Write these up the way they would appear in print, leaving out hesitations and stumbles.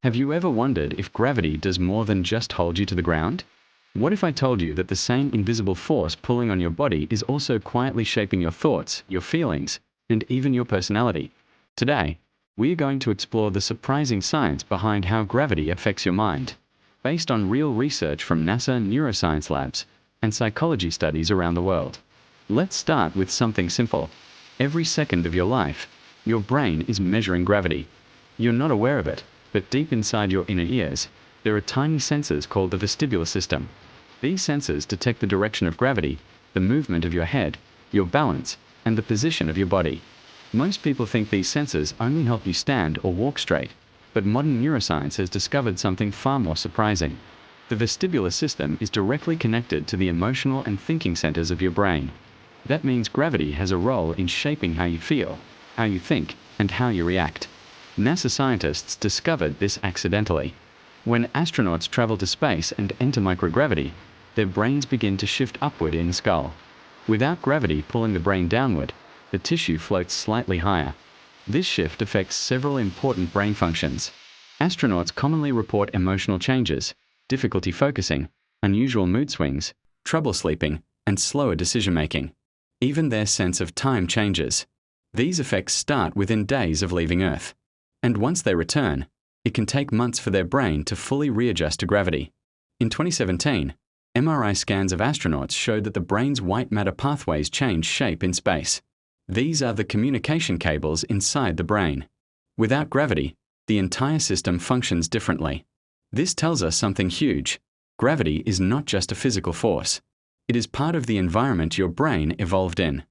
Have you ever wondered if gravity does more than just hold you to the ground? What if I told you that the same invisible force pulling on your body is also quietly shaping your thoughts, your feelings, and even your personality? Today, we are going to explore the surprising science behind how gravity affects your mind, based on real research from NASA neuroscience labs and psychology studies around the world. Let's start with something simple. Every second of your life, your brain is measuring gravity. You're not aware of it, but deep inside your inner ears, there are tiny sensors called the vestibular system. These sensors detect the direction of gravity, the movement of your head, your balance, and the position of your body. Most people think these sensors only help you stand or walk straight, but modern neuroscience has discovered something far more surprising. The vestibular system is directly connected to the emotional and thinking centers of your brain. That means gravity has a role in shaping how you feel, how you think, and how you react. NASA scientists discovered this accidentally. When astronauts travel to space and enter microgravity, their brains begin to shift upward in the skull. Without gravity pulling the brain downward, the tissue floats slightly higher. This shift affects several important brain functions. Astronauts commonly report emotional changes, difficulty focusing, unusual mood swings, trouble sleeping, and slower decision-making. Even their sense of time changes. These effects start within days of leaving Earth. And once they return, it can take months for their brain to fully readjust to gravity. In 2017, MRI scans of astronauts showed that the brain's white matter pathways change shape in space. These are the communication cables inside the brain. Without gravity, the entire system functions differently. This tells us something huge. Gravity is not just a physical force. It is part of the environment your brain evolved in.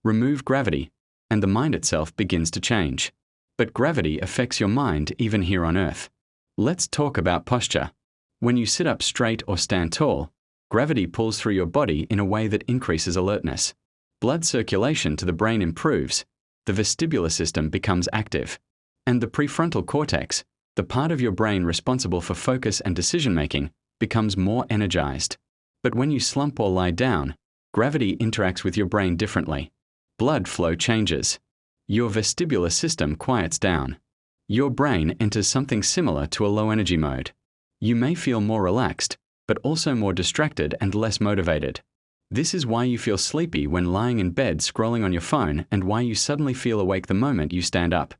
Remove gravity, and the mind itself begins to change. But gravity affects your mind even here on Earth. Let's talk about posture. When you sit up straight or stand tall, gravity pulls through your body in a way that increases alertness. Blood circulation to the brain improves, the vestibular system becomes active, and the prefrontal cortex, the part of your brain responsible for focus and decision-making, becomes more energized. But when you slump or lie down, gravity interacts with your brain differently. Blood flow changes. Your vestibular system quiets down. Your brain enters something similar to a low-energy mode. You may feel more relaxed, but also more distracted and less motivated. This is why you feel sleepy when lying in bed scrolling on your phone and why you suddenly feel awake the moment you stand up.